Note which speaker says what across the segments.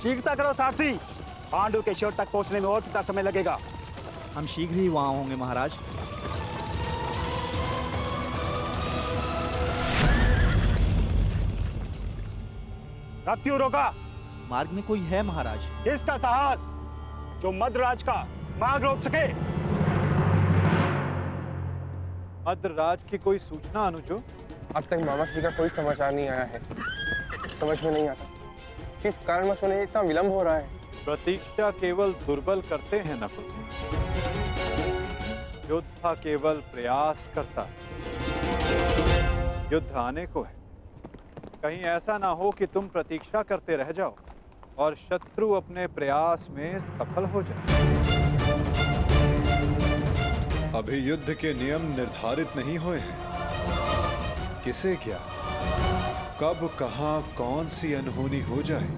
Speaker 1: शीघ्रता करो सारथी, पांडु के शिविर तक पहुंचने में और कितना समय लगेगा?
Speaker 2: हम शीघ्र ही वहां होंगे महाराज।
Speaker 1: रथ क्यों रोका?
Speaker 2: मार्ग में कोई है महाराज।
Speaker 1: इसका साहस जो मद्रराज का मार्ग रोक सके।
Speaker 3: मद्रराज की कोई सूचना अनुजो?
Speaker 4: अब तक मामा जी का कोई समाचार नहीं आया है। समझ में नहीं आता किस कारणवश उन्हें इतना विलंब हो रहा है।
Speaker 3: प्रतीक्षा केवल दुर्बल करते हैं नकुल, योद्धा केवल प्रयास करता है। युद्ध आने को है, कहीं ऐसा ना हो कि तुम प्रतीक्षा करते रह जाओ और शत्रु अपने प्रयास में सफल हो जाए।
Speaker 5: अभी युद्ध के नियम निर्धारित नहीं हुए हैं। किसे क्या, कब, कहां, कौन सी अनहोनी हो जाए।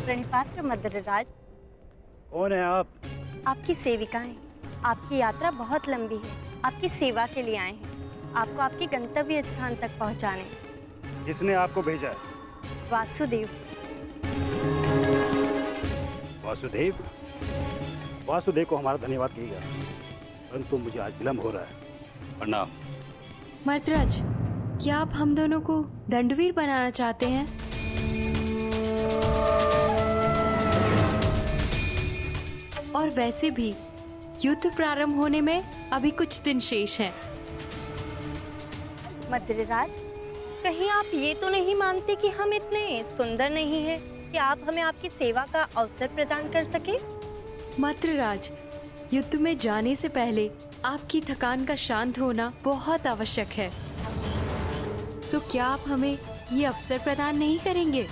Speaker 6: प्रणिपात्र मद्रराज।
Speaker 1: कौन है आप?
Speaker 6: आपकी सेविकाएं। आपकी यात्रा बहुत लंबी है, आपकी सेवा के लिए आए हैं, आपको आपके गंतव्य स्थान तक पहुंचाने।
Speaker 1: किसने आपको भेजा है?
Speaker 6: वासुदेव।
Speaker 7: वासुदेव? वासुदेव को हमारा धन्यवाद कहिएगा, परंतु मुझे आज विलंब हो रहा है।
Speaker 1: प्रणाम।
Speaker 8: मद्रराज, क्या आप हम दोनों को दंडवीर बनाना चाहते हैं? और वैसे भी युद्ध प्रारंभ होने में अभी कुछ दिन शेष हैं।
Speaker 6: मद्रराज, कहीं आप ये तो नहीं मानते कि हम इतने सुंदर नहीं हैं कि आप हमें आपकी सेवा का अवसर प्रदान कर सके?
Speaker 8: मद्रराज, युद्ध में जाने से पहले आपकी थकान का शांत होना बहुत आवश्यक है। तो क्या आप हमें ये अवसर प्रदान नहीं करेंगे?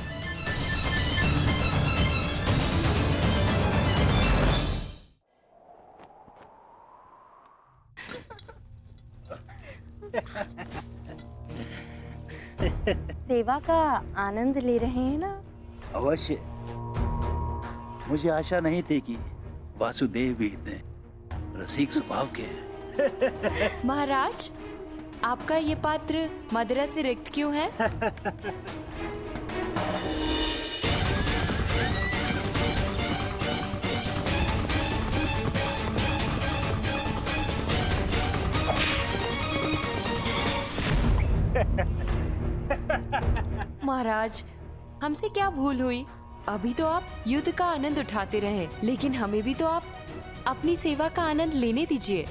Speaker 6: सेवा का आनंद ले रहे हैं ना?
Speaker 7: अवश्य। मुझे आशा नहीं थी कि वासुदेव भी इतने रसिक स्वभाव के हैं।
Speaker 8: महाराज, आपका ये पात्र मदिरा से रिक्त क्यों है? महाराज, हमसे क्या भूल हुई? अभी तो आप युद्ध का आनंद उठाते रहे, लेकिन हमें भी तो आप अपनी सेवा का आनंद लेने दीजिए।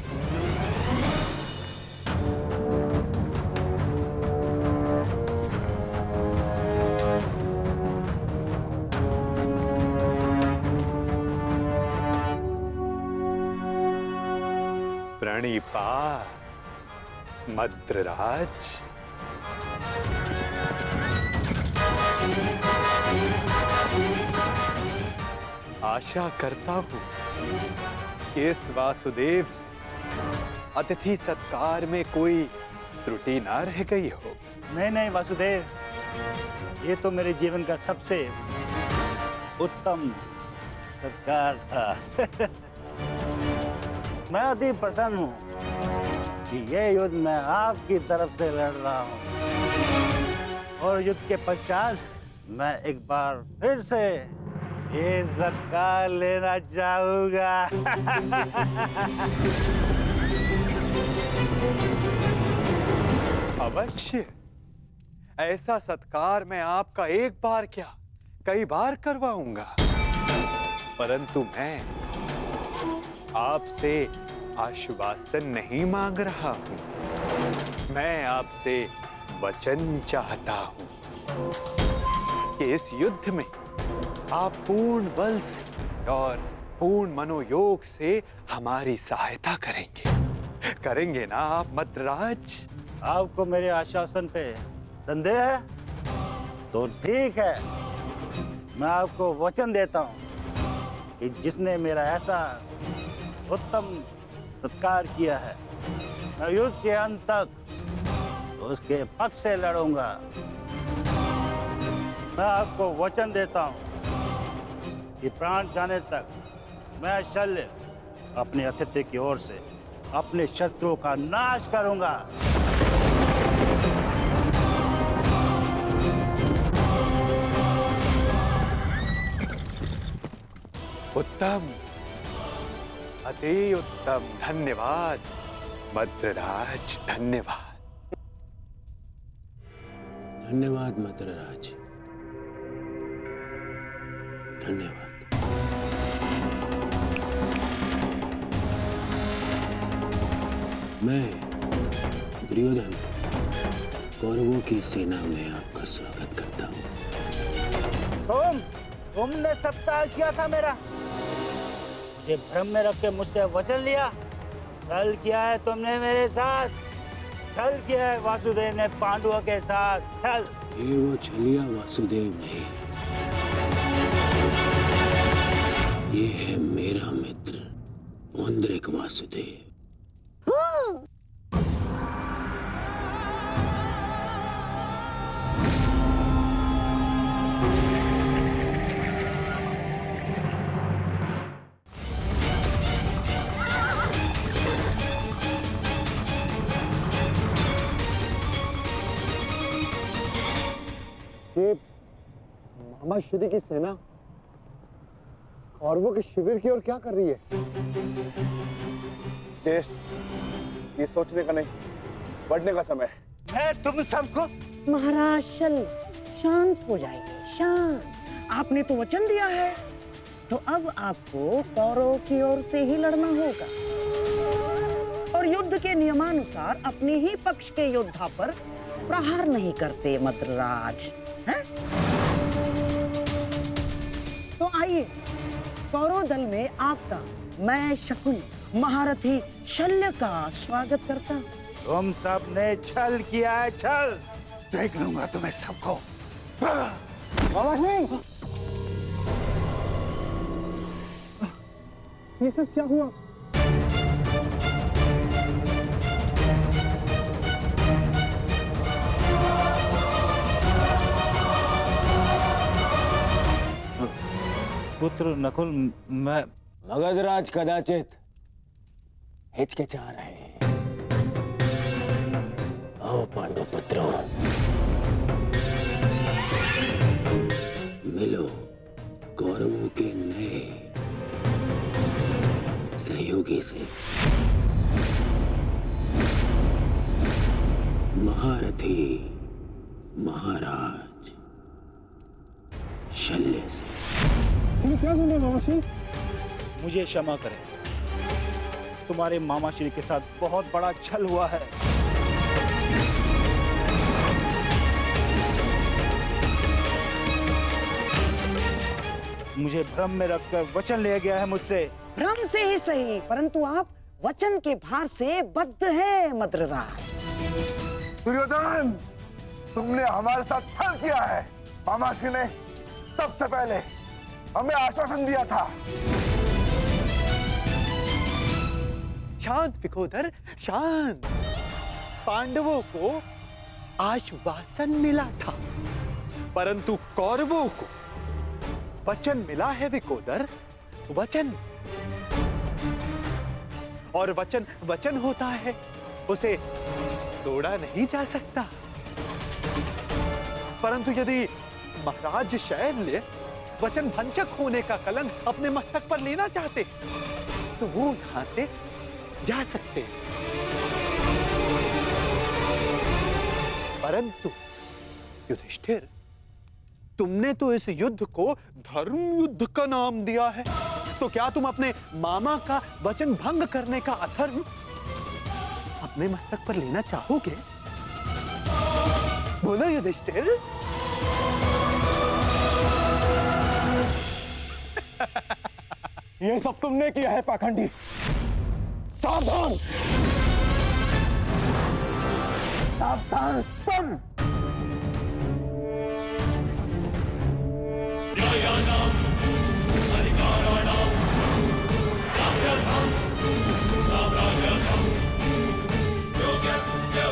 Speaker 3: प्रणिपात मद्रराज। आशा करता हूँ कि इस वासुदेव अतिथि सत्कार में कोई त्रुटि ना रह गई हो।
Speaker 1: नहीं नहीं वासुदेव, ये तो मेरे जीवन का सबसे उत्तम सत्कार था। मैं अति प्रसन्न हूँ कि ये युद्ध मैं आपकी तरफ से लड़ रहा हूँ, और युद्ध के पश्चात मैं एक बार फिर से ये सत्कार लेना चाहूंगा।
Speaker 3: अवश्य, ऐसा सत्कार मैं आपका एक बार क्या कई बार करवाऊंगा, परंतु मैं आपसे आश्वासन नहीं मांग रहा हूं। मैं आपसे वचन चाहता हूं कि इस युद्ध में आप पूर्ण बल से और पूर्ण मनोयोग से हमारी सहायता करेंगे ना आप मद्राज?
Speaker 1: आपको मेरे आश्वासन पे संदेह है? तो ठीक है, मैं आपको वचन देता हूं कि जिसने मेरा ऐसा उत्तम सत्कार किया है, मैं युद्ध के अंत तक उसके पक्ष से लड़ूंगा। मैं आपको वचन देता हूं कि प्राण जाने तक मैं शल्य अपने अतिथि की ओर से अपने शत्रुओं का नाश करूंगा।
Speaker 3: उत्तम, अति उत्तम, धन्यवाद मद्रराज, धन्यवाद।
Speaker 9: धन्यवाद मद्रराज, धन्यवाद। मैं दुर्योधन कौरवों की सेना में आपका स्वागत करता हूँ।
Speaker 1: तुमने सत्कार किया था मेरा, मुझे भ्रम में रख के मुझसे वचन लिया। छल किया है तुमने मेरे साथ, छल किया है वासुदेव ने पांडवों के साथ, छल।
Speaker 9: ये वो छलिया वासुदेव नहीं, ये है मेरा मित्र पौंड्रिक वासुदेव।
Speaker 10: ये मामा श्री की सेना कौरवों के शिविर की ओर क्या कर रही है?
Speaker 4: देश, ये सोचने का नहीं, बढ़ने का समय।
Speaker 1: मैं तुम सबको
Speaker 11: महाराज शल शांत हो जाइए, शांत। आपने तो वचन दिया है, तो अब आपको कौरवों की ओर से ही लड़ना होगा और युद्ध के नियमानुसार अपने ही पक्ष के योद्धा पर प्रहार नहीं करते मद्रराज, हैं? तो आइए, कौरव दल में आपका मैं शकुन महारथी शल्य का स्वागत करता हूं।
Speaker 1: तुम सब ने छल किया है, छल। देख लूंगा तुम्हें सबको।
Speaker 10: मामा श्री, ये सब क्या हुआ?
Speaker 1: पुत्र नकुल, मैं
Speaker 9: मगधराज कदाचित हिचकिचा रहे हैं। आओ पांडु पुत्रों, मिलो कौरवों के नए सहयोगी से, महारथी महाराज शल्य से।
Speaker 10: तुम क्या सुन रहे हो मामा श्री?
Speaker 1: मुझे क्षमा करें, तुम्हारे मामा श्री के साथ बहुत बड़ा छल हुआ है। मुझे भ्रम में रखकर वचन लिया गया है मुझसे।
Speaker 11: भ्रम से ही सही, परंतु आप वचन के भार से बद्ध हैं मद्रराज।
Speaker 10: दुर्योधन, तुमने हमारे साथ छल किया है। मामा श्री ने सबसे पहले हमें आश्वासन दिया था।
Speaker 3: शांत विकोदर, शांत। पांडवों को आश्वासन मिला था, परंतु कौरवों को वचन मिला है विकोदर, वचन। और वचन वचन होता है, उसे तोड़ा नहीं जा सकता। परंतु यदि महाराज शैल्य वचन भंजक होने का कलंक अपने मस्तक पर लेना चाहते तो वो यहां से जा सकते हैं। परंतु युधिष्ठिर, तुमने तो इस युद्ध को धर्म युद्ध का नाम दिया है, तो क्या तुम अपने मामा का वचन भंग करने का अधर्म अपने मस्तक पर लेना चाहोगे? बोलो युधिष्ठिर।
Speaker 4: ये सब तुमने किया है पाखंडी। सावधान,
Speaker 10: सावधान सुन।
Speaker 12: Yoga Sutya